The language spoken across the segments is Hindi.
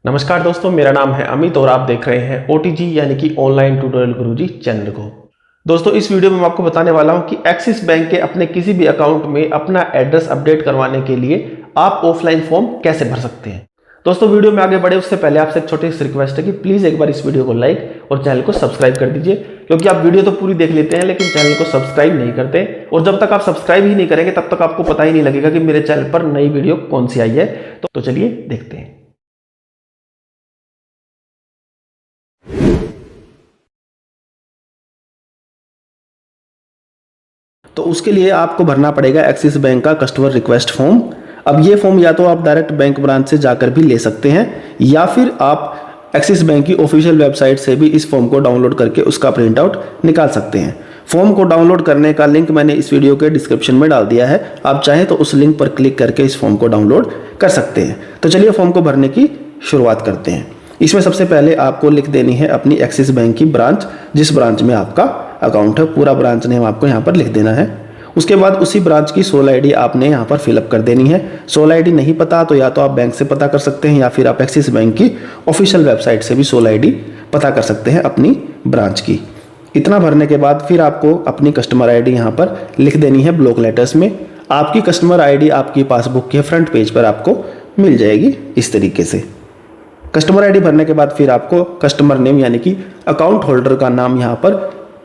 नमस्कार दोस्तों, मेरा नाम है अमित और आप देख रहे हैं OTG यानी कि ऑनलाइन ट्यूटोरियल गुरुजी चैनल को। दोस्तों, इस वीडियो में मैं आपको बताने वाला हूं कि एक्सिस बैंक के अपने किसी भी अकाउंट में अपना एड्रेस अपडेट करवाने के लिए आप ऑफलाइन फॉर्म कैसे भर सकते हैं। दोस्तों, वीडियो में आगे बढ़े उससे पहले आपसे एक छोटी सी रिक्वेस्ट है कि प्लीज़ एक बार इस वीडियो को लाइक और चैनल को सब्सक्राइब कर दीजिए, क्योंकि आप वीडियो तो पूरी देख लेते हैं लेकिन चैनल को सब्सक्राइब नहीं करते, और जब तक आप सब्सक्राइब ही नहीं करेंगे तब तक आपको पता ही नहीं लगेगा कि मेरे चैनल पर नई वीडियो कौन सी आई है। तो चलिए देखते हैं। तो उसके लिए आपको भरना पड़ेगा एक्सिस बैंक का कस्टमर रिक्वेस्ट फॉर्म। अब ये फॉर्म या तो आप डायरेक्ट बैंक ब्रांच से जाकर भी ले सकते हैं, या फिर आप एक्सिस बैंक की ऑफिशियल वेबसाइट से भी इस फॉर्म को डाउनलोड करके उसका प्रिंट आउट निकाल सकते हैं। फॉर्म को डाउनलोड करने का लिंक मैंने इस वीडियो के डिस्क्रिप्शन में डाल दिया है, आप चाहें तो उस लिंक पर क्लिक करके इस फॉर्म को डाउनलोड कर सकते हैं। तो चलिए फॉर्म को भरने की शुरुआत करते हैं। इसमें सबसे पहले आपको लिख देनी है अपनी एक्सिस बैंक की ब्रांच, जिस ब्रांच में आपका अकाउंट है, पूरा ब्रांच नेम आपको यहाँ पर लिख देना है। उसके बाद उसी ब्रांच की सोल आईडी आपने यहाँ पर फिलअप कर देनी है। सोल आईडी नहीं पता तो या तो आप बैंक से पता कर सकते हैं, या फिर आप एक्सिस बैंक की ऑफिशियल वेबसाइट से भी सोल आईडी पता कर सकते हैं अपनी ब्रांच की। इतना भरने के बाद फिर आपको अपनी कस्टमर आईडी यहाँ पर लिख देनी है ब्लॉक लेटर्स में। आपकी कस्टमर आईडी आपकी पासबुक के फ्रंट पेज पर आपको मिल जाएगी इस तरीके से। कस्टमर आईडी भरने के बाद फिर आपको कस्टमर नेम यानी कि अकाउंट होल्डर का नाम यहाँ पर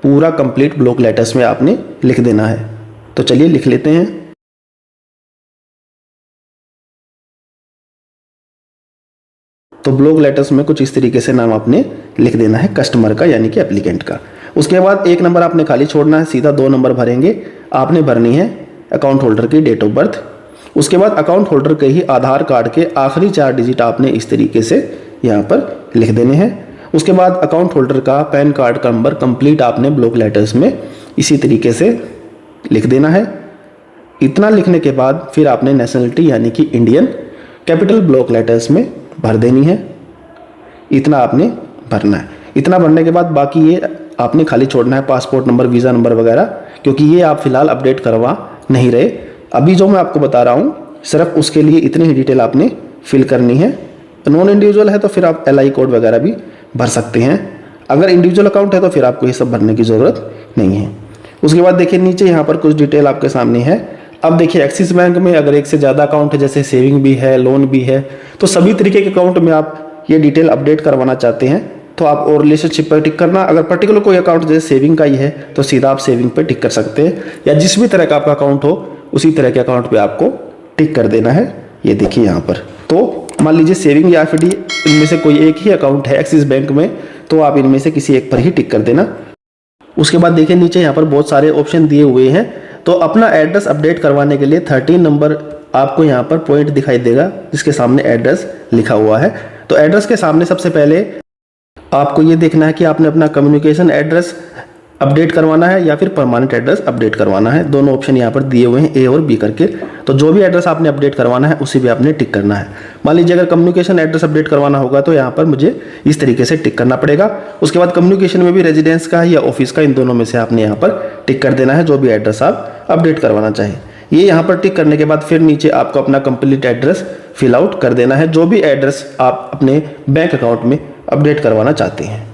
पूरा कंप्लीट ब्लॉक लेटर्स में आपने लिख देना है। तो चलिए लिख लेते हैं। तो ब्लॉक लेटर्स में कुछ इस तरीके से नाम आपने लिख देना है कस्टमर का यानी कि एप्लीकेंट का। उसके बाद एक नंबर आपने खाली छोड़ना है, सीधा 2 नंबर भरेंगे। आपने भरनी है अकाउंट होल्डर की डेट ऑफ बर्थ। उसके बाद अकाउंट होल्डर के ही आधार कार्ड के आखिरी 4 डिजिट आपने इस तरीके से यहाँ पर लिख देने हैं। उसके बाद अकाउंट होल्डर का पैन कार्ड का नंबर कंप्लीट आपने ब्लॉक लेटर्स में इसी तरीके से लिख देना है। इतना लिखने के बाद फिर आपने नेशनलिटी यानी कि इंडियन कैपिटल ब्लॉक लेटर्स में भर देनी है। इतना आपने भरना है। इतना भरने के बाद बाकी ये आपने खाली छोड़ना है पासपोर्ट नंबर, वीज़ा नंबर वगैरह, क्योंकि ये आप फिलहाल अपडेट करवा नहीं रहे। अभी जो मैं आपको बता रहा हूँ सिर्फ उसके लिए इतनी ही डिटेल आपने फिल करनी है। नॉन इंडिविजुअल है तो फिर आप LI कोड वगैरह भी भर सकते हैं। अगर इंडिविजुअल अकाउंट है तो फिर आपको ये सब भरने की ज़रूरत नहीं है। उसके बाद देखिए नीचे यहाँ पर कुछ डिटेल आपके सामने है। अब देखिए एक्सिस बैंक में अगर एक से ज़्यादा अकाउंट है, जैसे सेविंग भी है, लोन भी है, तो सभी तरीके के अकाउंट में आप ये डिटेल अपडेट करवाना चाहते हैं तो आप और रिलेशनशिप पर टिक करना। अगर पर्टिकुलर कोई अकाउंट जैसे सेविंग का ही है तो सीधा आप सेविंग पर टिक कर सकते हैं, या जिस भी तरह का आपका अकाउंट हो उसी तरह के अकाउंट पे आपको टिक कर देना है। ये देखिए यहाँ पर, तो मान लीजिए सेविंग या FD इनमें से कोई एक ही अकाउंट है एक्सिस बैंक में, तो आप इनमें से किसी एक पर ही टिक कर देना। उसके बाद देखिए नीचे यहाँ पर बहुत सारे ऑप्शन दिए हुए हैं। तो अपना एड्रेस अपडेट करवाने के लिए 13 नंबर आपको यहाँ पर पॉइंट दिखाई देगा जिसके सामने एड्रेस लिखा हुआ है। तो एड्रेस के सामने सबसे पहले आपको ये देखना है कि आपने अपना कम्युनिकेशन एड्रेस अपडेट करवाना है या फिर परमानेंट एड्रेस अपडेट करवाना है। दोनों ऑप्शन यहाँ पर दिए हुए हैं A और B करके। तो जो भी एड्रेस आपने अपडेट करवाना है उसी भी आपने टिक करना है। मान लीजिए अगर कम्युनिकेशन एड्रेस अपडेट करवाना होगा तो यहाँ पर मुझे इस तरीके से टिक करना पड़ेगा। उसके बाद कम्युनिकेशन में भी रेजिडेंस का या ऑफिस का, इन दोनों में से आपने यहाँ पर टिक कर देना है जो भी एड्रेस आप अपडेट करवाना चाहें। ये यहाँ पर टिक करने के बाद फिर नीचे आपको अपना कंप्लीट एड्रेस फिल आउट कर देना है, जो भी एड्रेस आप अपने बैंक अकाउंट में अपडेट करवाना चाहते हैं।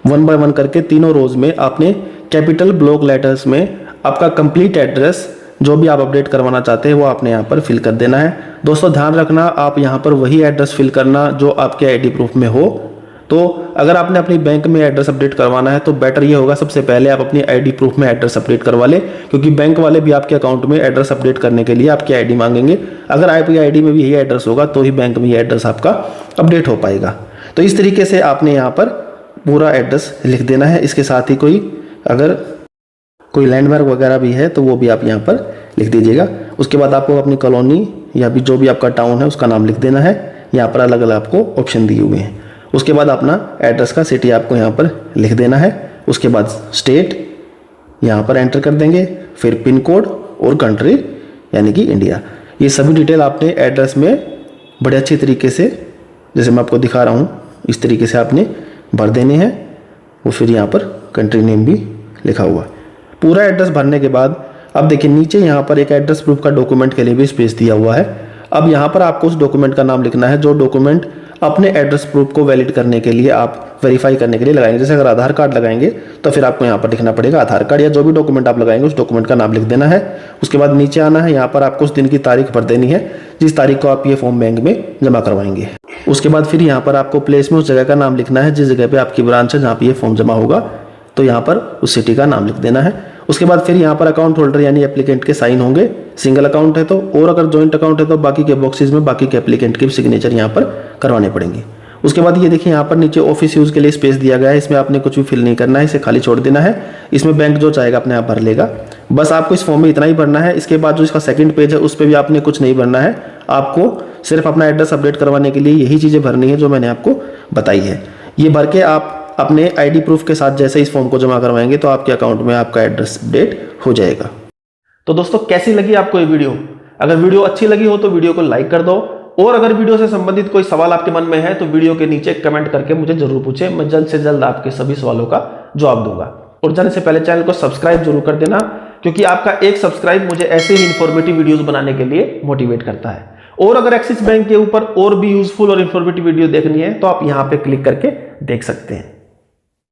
1 बाय 1 करके तीनों रोज में आपने कैपिटल ब्लॉक लेटर्स में आपका कंप्लीट एड्रेस जो भी आप अपडेट करवाना चाहते हैं वो आपने यहाँ पर फिल कर देना है। दोस्तों ध्यान रखना, आप यहाँ पर वही एड्रेस फिल करना जो आपके ID प्रूफ में हो। तो अगर आपने अपनी बैंक में एड्रेस अपडेट करवाना है तो बेटर ये होगा सबसे पहले आप अपनी ID प्रूफ में एड्रेस अपडेट करवा लें, क्योंकि बैंक वाले भी आपके अकाउंट में एड्रेस अपडेट करने के लिए आपकी ID मांगेंगे। अगर आपकी ID में भी यही एड्रेस होगा तो ही बैंक में ये एड्रेस आपका अपडेट हो पाएगा। तो इस तरीके से आपने यहाँ पर पूरा एड्रेस लिख देना है। इसके साथ ही अगर कोई लैंडमार्क वगैरह भी है तो वो भी आप यहाँ पर लिख दीजिएगा। उसके बाद आपको अपनी कॉलोनी या भी जो भी आपका टाउन है उसका नाम लिख देना है। यहाँ पर अलग अलग आपको ऑप्शन दिए हुए हैं। उसके बाद अपना एड्रेस का सिटी आपको यहाँ पर लिख देना है। उसके बाद स्टेट यहाँ पर एंटर कर देंगे, फिर पिन कोड और कंट्री यानी कि इंडिया। ये सभी डिटेल आपने एड्रेस में बड़े अच्छे तरीके से, जैसे मैं आपको दिखा रहा हूँ, इस तरीके से आपने भर देने हैं। और फिर यहाँ पर कंट्री नेम भी लिखा हुआ है। पूरा एड्रेस भरने के बाद अब देखिए नीचे यहाँ पर एक एड्रेस प्रूफ का डॉक्यूमेंट के लिए भी स्पेस दिया हुआ है। अब यहाँ पर आपको उस डॉक्यूमेंट का नाम लिखना है जो डॉक्यूमेंट अपने एड्रेस प्रूफ को वैलिड करने के लिए, आप वेरीफाई करने के लिए लगाएंगे। जैसे अगर आधार कार्ड लगाएंगे तो फिर आपको यहाँ पर लिखना पड़ेगा आधार कार्ड, या जो भी डॉक्यूमेंट आप लगाएंगे उस डॉक्यूमेंट का नाम लिख देना है। उसके बाद नीचे आना है, यहाँ पर आपको उस दिन की तारीख भर देनी है जिस तारीख को आप ये फॉर्म बैंक में जमा करवाएंगे। उसके बाद फिर यहाँ पर आपको प्लेस में उस जगह का नाम लिखना है जिस जगह पे आपकी ब्रांच है, जहाँ पे ये फॉर्म जमा होगा, तो यहाँ पर उस सिटी का नाम लिख देना है। उसके बाद फिर यहाँ पर अकाउंट होल्डर यानी एप्लीकेंट के साइन होंगे, सिंगल अकाउंट है तो, और अगर जॉइंट अकाउंट है तो बाकी के बॉक्सेस में बाकी के एप्लीकेंट की सिग्नेचर यहाँ पर करवाने पड़ेंगे। उसके बाद ये देखिए यहाँ पर नीचे ऑफिस यूज के लिए स्पेस दिया गया है, इसमें आपने कुछ भी फिल नहीं करना है, इसे खाली छोड़ देना है। इसमें बैंक जो चाहेगा अपने आप भर लेगा। बस आपको इस फॉर्म में इतना ही भरना है। इसके बाद जो इसका सेकंड पेज है उस पर भी आपने कुछ नहीं भरना है, आपको सिर्फ अपना एड्रेस अपडेट करवाने के लिए यही चीज़ें भरनी है जो मैंने आपको बताई है। ये भर के आप अपने आईडी प्रूफ के साथ जैसे इस फॉर्म को जमा करवाएंगे तो आपके अकाउंट में आपका एड्रेस अपडेट हो जाएगा। तो दोस्तों कैसी लगी आपको ये वीडियो? अगर वीडियो अच्छी लगी हो तो वीडियो को लाइक कर दो, और अगर वीडियो से संबंधित कोई सवाल आपके मन में है तो वीडियो के नीचे कमेंट करके मुझे जरूर पूछें, मैं जल्द से जल्द आपके सभी सवालों का जवाब दूंगा। और जाने से पहले चैनल को सब्सक्राइब जरूर कर देना, क्योंकि आपका एक सब्सक्राइब मुझे ऐसे ही इंफॉर्मेटिव वीडियोस बनाने के लिए मोटिवेट करता है। और अगर एक्सिस बैंक के ऊपर और भी यूजफुल और इंफॉर्मेटिव वीडियो देखनी है तो आप यहाँ पे क्लिक करके देख सकते हैं।